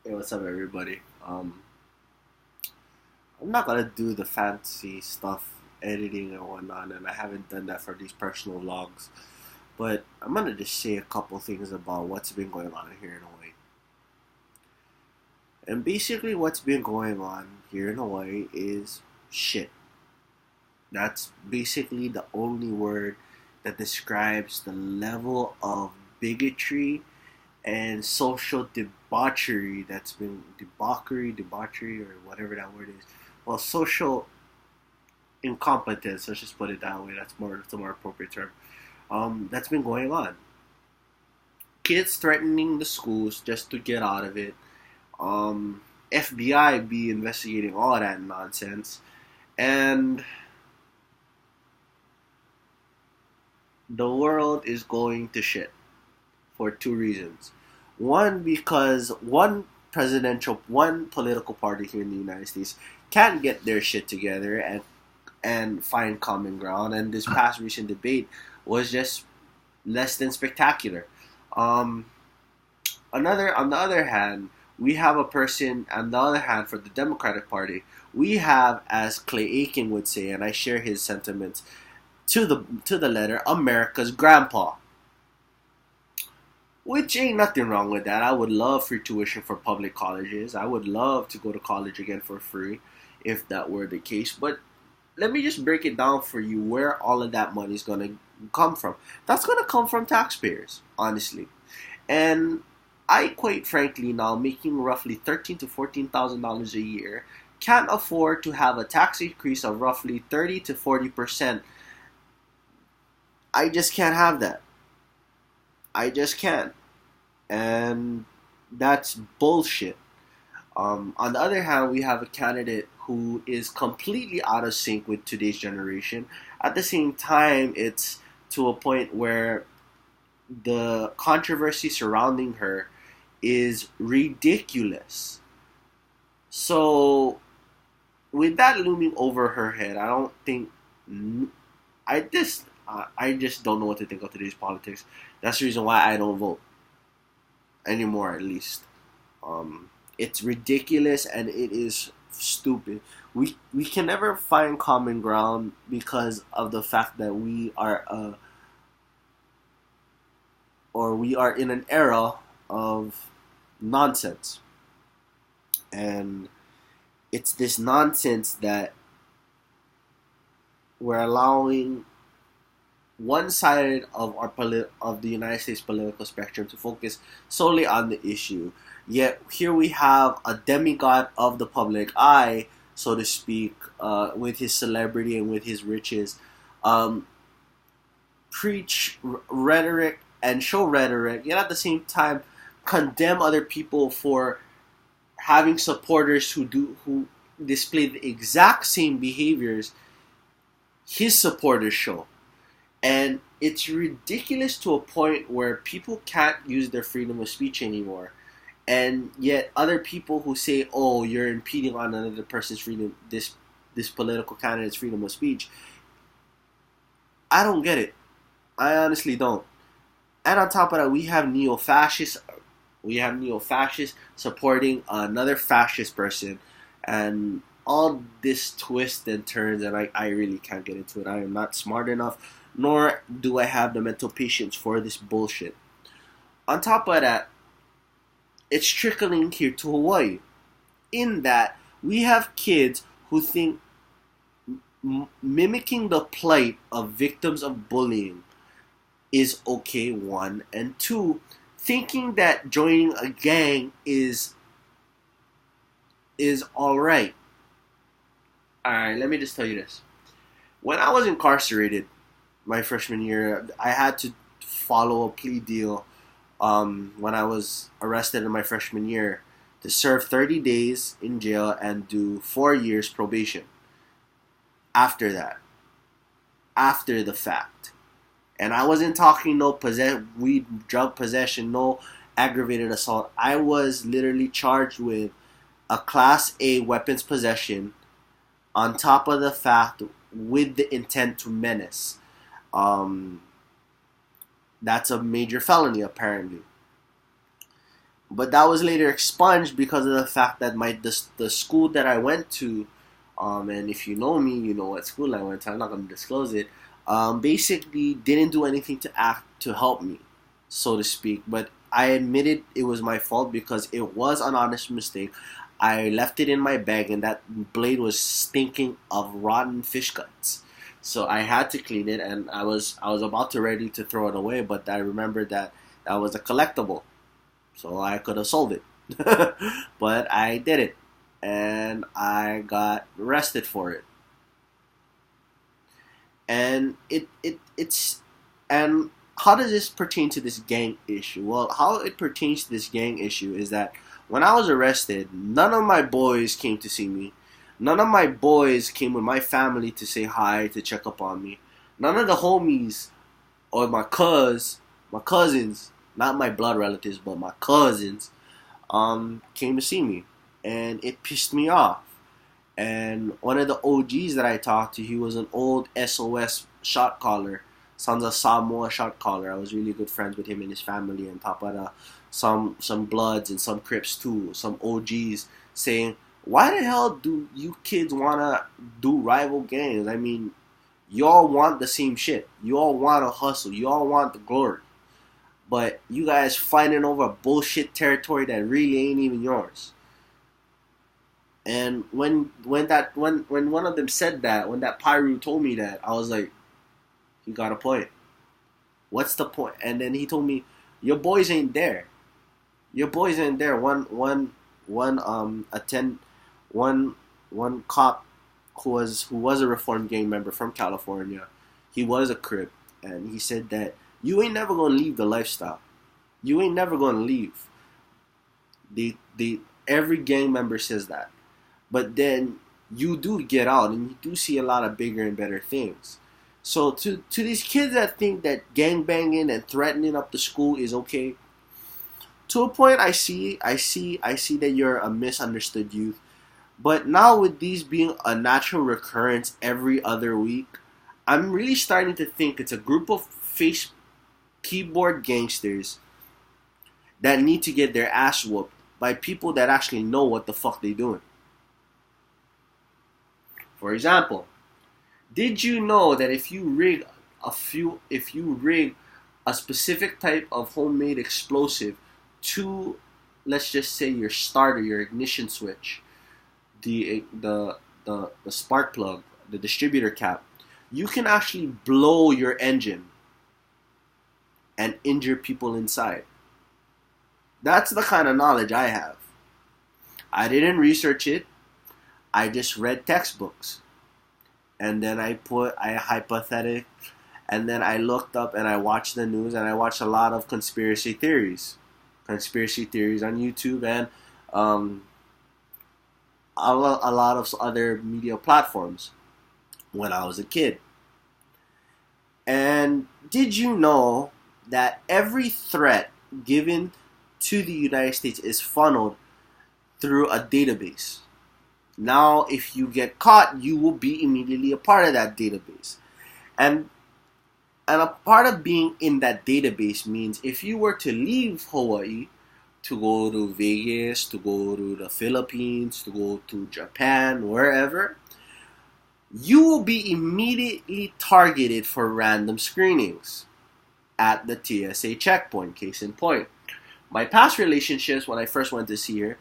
Hey, what's up, everybody? I'm not gonna do the fancy stuff, editing and whatnot, and I haven't done that for these personal vlogs. But I'm gonna just say a couple things about what's been going on here in Hawaii. And basically, what's been going on here in Hawaii is shit. That's basically the only word that describes the level of bigotry and social debauchery, or whatever that word is. Well, social incompetence. Let's just put it that way. That's a more appropriate term. That's been going on. Kids threatening the schools just to get out of it. FBI be investigating all that nonsense, and the world is going to shit for two reasons. One, because one political party here in the United States can't get their shit together and find common ground. And this past recent debate was just less than spectacular. Um, Another on the other hand, we have a person on the other hand for the Democratic Party. We have, as Clay Aiken would say, and I share his sentiments to the letter, America's grandpa. Which ain't nothing wrong with that. I would love free tuition for public colleges. I would love to go to college again for free if that were the case. But let me just break it down for you where all of that money is going to come from. That's going to come from taxpayers, honestly. And I, quite frankly, now making roughly $13,000 to $14,000 a year, can't afford to have a tax increase of roughly 30 to 40%. I just can't have that. I just can't. And that's bullshit. On the other hand, we have a candidate who is completely out of sync with today's generation. At the same time, it's to a point where the controversy surrounding her is ridiculous. So, with that looming over her head, I don't think I just don't know what to think of today's politics. That's the reason why I don't vote anymore, at least. It's ridiculous and it is stupid. We can never find common ground because of the fact that we are in an era of nonsense, and it's this nonsense that we're allowing one side of of the United States political spectrum to focus solely on the issue. Yet here we have a demigod of the public eye, so to speak, with his celebrity and with his riches, um, preach rhetoric and show rhetoric, yet at the same time condemn other people for having supporters who display the exact same behaviors his supporters show. And it's ridiculous to a point where people can't use their freedom of speech anymore. And yet other people who say, "Oh, you're impeding on another person's freedom, this political candidate's freedom of speech." I don't get it. I honestly don't. And on top of that, we have neo-fascists supporting another fascist person, and all this twists and turns, and I really can't get into it. I am not smart enough, nor do I have the mental patience for this bullshit. On top of that, it's trickling here to Hawaii, in that we have kids who think mimicking the plight of victims of bullying is okay, one, and two, thinking that joining a gang is all right. All right, let me just tell you this. When I was incarcerated my freshman year, I had to follow a plea deal when I was arrested in my freshman year to serve 30 days in jail and do 4 years probation after that, after the fact. And I wasn't talking no weed, drug possession, no aggravated assault. I was literally charged with a Class A weapons possession on top of the fact with the intent to menace. Um, that's a major felony, apparently. But that was later expunged because of the fact that the school that I went to, and if you know me, you know what school I went to. I'm not going to disclose it. Basically, didn't do anything to act to help me, so to speak. But I admitted it was my fault because it was an honest mistake. I left it in my bag, and that blade was stinking of rotten fish guts. So I had to clean it, and I was about to ready to throw it away, but I remembered that that was a collectible, so I could have sold it. But I didn't, and I got arrested for it. And it's and how does this pertain to this gang issue? Well, how it pertains to this gang issue is that when I was arrested, none of my boys came to see me. None of my boys came with my family to say hi, to check up on me. None of the homies or my cousins, not my blood relatives, but my cousins, came to see me, and it pissed me off. And one of the OGs that I talked to, he was an old SOS shot caller, Sons of Samoa shot caller. I was really good friends with him and his family, and top of that, some Bloods and some Crips too, some OGs saying, "Why the hell do you kids wanna do rival gangs? I mean, y'all want the same shit. You all want to hustle. You all want the glory, but you guys fighting over bullshit territory that really ain't even yours." And when one of them said that, when that Pyru told me that, I was like, he got a point. What's the point? And then he told me, your boys ain't there. Your boys ain't there. One one one cop who was a reformed gang member from California. He was a Crip, and he said that you ain't never gonna leave the lifestyle. You ain't never gonna leave. The every gang member says that. But then you do get out and you do see a lot of bigger and better things. So to these kids that think that gang banging and threatening up the school is okay, to a point I see that you're a misunderstood youth. But now with these being a natural recurrence every other week, I'm really starting to think it's a group of face keyboard gangsters that need to get their ass whooped by people that actually know what the fuck they doing. For example, did you know that if you rig a specific type of homemade explosive to, let's just say, your starter, your ignition switch, the spark plug, the distributor cap, you can actually blow your engine and injure people inside. That's the kind of knowledge I have. I didn't research it. I just read textbooks. And then I hypothetic, and then I looked up and I watched the news, and I watched a lot of conspiracy theories on YouTube, and um, a lot of other media platforms when I was a kid. And did you know that every threat given to the United States is funneled through a database? Now, if you get caught, you will be immediately a part of that database. And and a part of being in that database means if you were to leave Hawaii to go to Vegas, to go to the Philippines, to go to Japan, wherever, you will be immediately targeted for random screenings at the TSA checkpoint. Case in point, my past relationships when I first went to see her,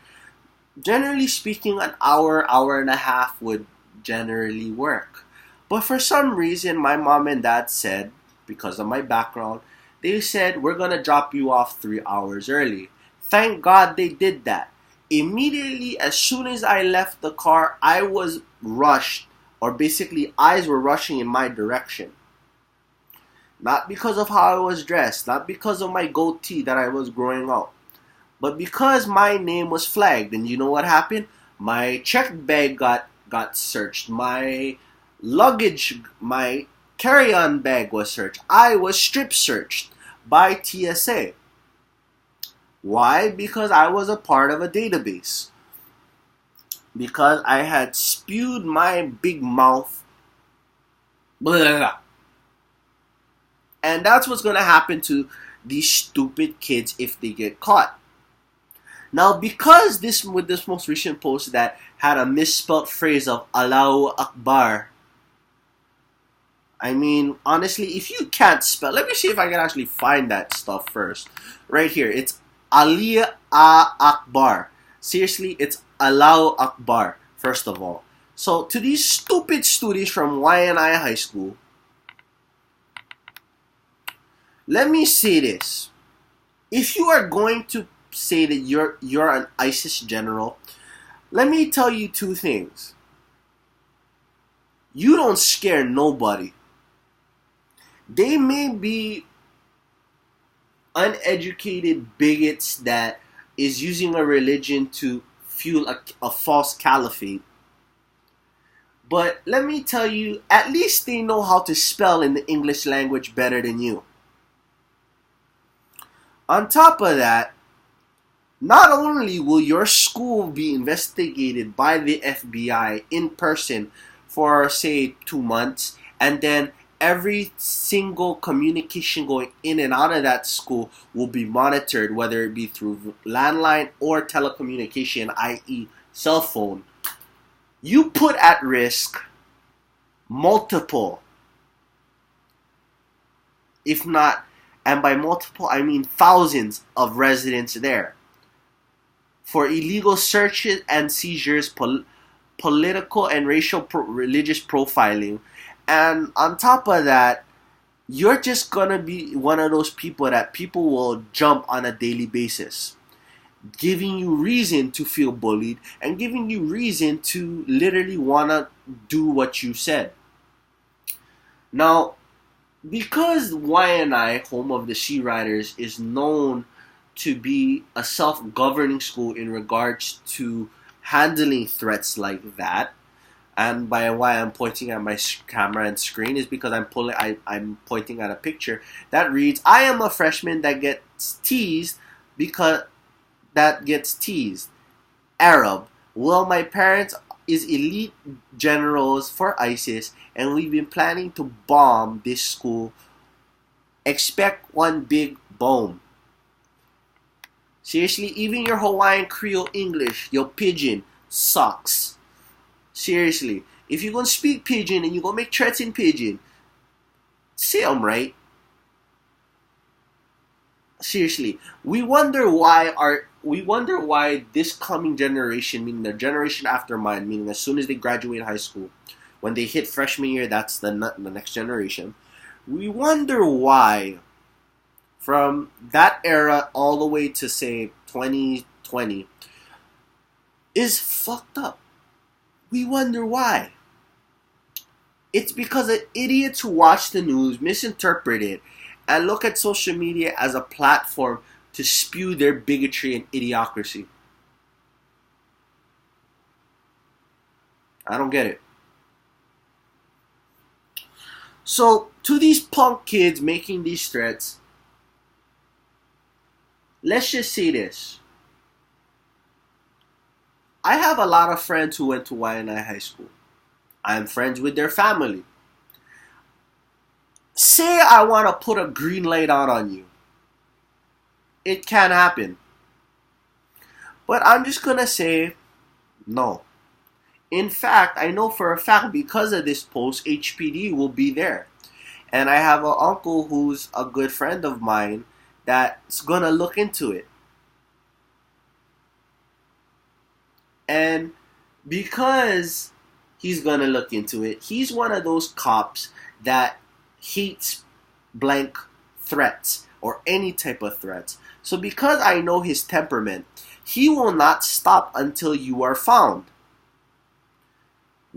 generally speaking, an hour and a half would generally work. But for some reason, my mom and dad said, because of my background, they said, we're going to drop you off 3 hours early. Thank God they did that. Immediately, as soon as I left the car, I was rushed, or basically, eyes were rushing in my direction. Not because of how I was dressed, not because of my goatee that I was growing out, but because my name was flagged. And you know what happened? My check bag got searched. My luggage, my carry-on bag was searched. I was strip searched by TSA. Why? Because I was a part of a database. Because I had spewed my big mouth. Blah, blah, blah. And that's what's going to happen to these stupid kids if they get caught. Now, because this with this most recent post that had a misspelt phrase of Allahu Akbar, I mean, honestly, if you can't spell, let me see if I can actually find that stuff first. Right here, it's Ali Akbar. Seriously, it's Allahu Akbar, first of all. So, to these stupid students from YNI High School, let me say this. If you are going to say that you're an ISIS general, let me tell you two things. You don't scare nobody. They may be uneducated bigots that is using a religion to fuel a false caliphate. But let me tell you, at least they know how to spell in the English language better than you. On top of that, not only will your school be investigated by the FBI in person for, say, 2 months, and then every single communication going in and out of that school will be monitored, whether it be through landline or telecommunication, i.e. cell phone. You put at risk multiple, if not, and by multiple I mean thousands of residents there, for illegal searches and seizures, political and religious profiling. And on top of that, you're just gonna be one of those people that people will jump on a daily basis, giving you reason to feel bullied and giving you reason to literally wanna do what you said. Now, because YNI, home of the Sea Riders, is known to be a self-governing school in regards to handling threats like that, and by why I'm pointing at my camera and screen is because I'm pointing at a picture that reads, "I am a freshman that gets teased Arab. Well, my parents is elite generals for ISIS, and we've been planning to bomb this school. Expect one big boom." Seriously, even your Hawaiian Creole English, your pidgin, sucks. Seriously, if you're gonna speak pidgin and you're gonna make threats in pidgin, say them right. Seriously, we wonder why this coming generation, meaning the generation after mine, meaning as soon as they graduate high school, when they hit freshman year, that's the next generation. We wonder why, from that era all the way to say 2020, is fucked up. We wonder why. It's because of idiots who watch the news, misinterpret it, and look at social media as a platform to spew their bigotry and idiocracy. I don't get it. So, to these punk kids making these threats, let's just say this. I have a lot of friends who went to YNI High School. I am friends with their family. Say I want to put a green light out on you. It can happen. But I'm just going to say no. In fact, I know for a fact because of this post, HPD will be there. And I have an uncle who's a good friend of mine that's going to look into it. And because he's going to look into it, he's one of those cops that hates blank threats or any type of threats. So because I know his temperament, he will not stop until you are found.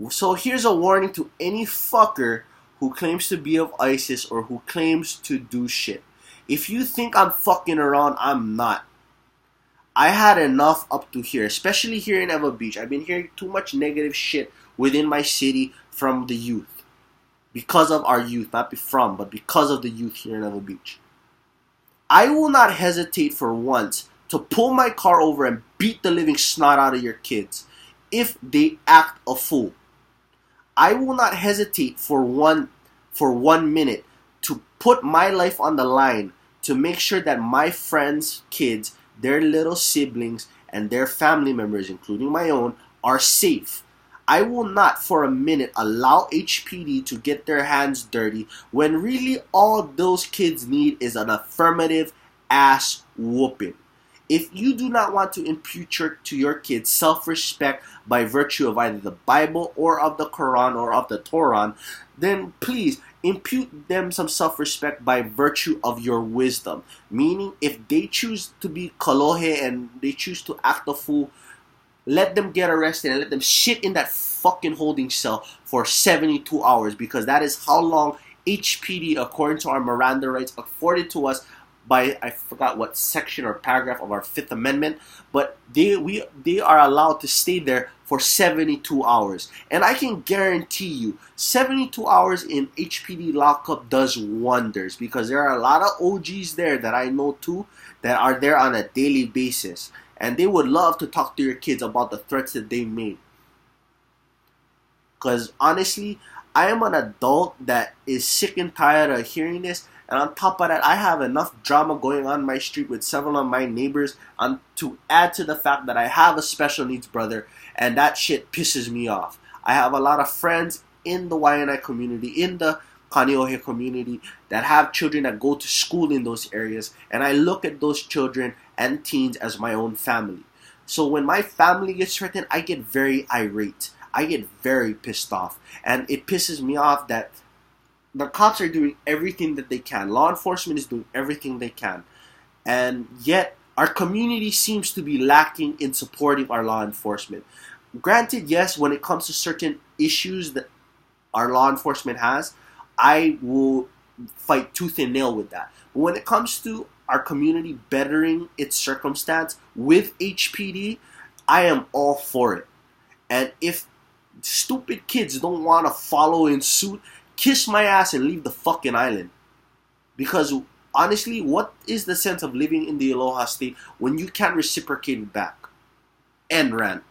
So here's a warning to any fucker who claims to be of ISIS or who claims to do shit. If you think I'm fucking around, I'm not. I had enough up to here, especially here in Ewa Beach. I've been hearing too much negative shit within my city from the youth. Because of our youth, not from, but because of the youth here in Ewa Beach. I will not hesitate for once to pull my car over and beat the living snot out of your kids if they act a fool. I will not hesitate for one minute to put my life on the line to make sure that my friends' kids, their little siblings, and their family members, including my own, are safe. I will not for a minute allow HPD to get their hands dirty when really all those kids need is an affirmative ass whooping. If you do not want to impute to your kids self-respect by virtue of either the Bible or of the Quran or of the Torah, then please impute them some self-respect by virtue of your wisdom. Meaning, if they choose to be kalohe and they choose to act a fool, let them get arrested and let them shit in that fucking holding cell for 72 hours, because that is how long HPD, according to our Miranda rights afforded to us by, I forgot what section or paragraph of our Fifth Amendment, but they are allowed to stay there for 72 hours. And I can guarantee you, 72 hours in HPD lockup does wonders, because there are a lot of OGs there that I know too that are there on a daily basis. And they would love to talk to your kids about the threats that they made. Because honestly, I am an adult that is sick and tired of hearing this. And on top of that, I have enough drama going on my street with several of my neighbors to add to the fact that I have a special needs brother, and that shit pisses me off. I have a lot of friends in the Waianae community, in the Kaneohe community, that have children that go to school in those areas, and I look at those children and teens as my own family. So when my family gets threatened, I get very irate. I get very pissed off. And it pisses me off that the cops are doing everything that they can. Law enforcement is doing everything they can. And yet, our community seems to be lacking in supporting our law enforcement. Granted, yes, when it comes to certain issues that our law enforcement has, I will fight tooth and nail with that. But when it comes to our community bettering its circumstance with HPD, I am all for it. And if stupid kids don't want to follow in suit, kiss my ass and leave the fucking island. Because honestly, what is the sense of living in the Aloha State when you can't reciprocate it back? End rant.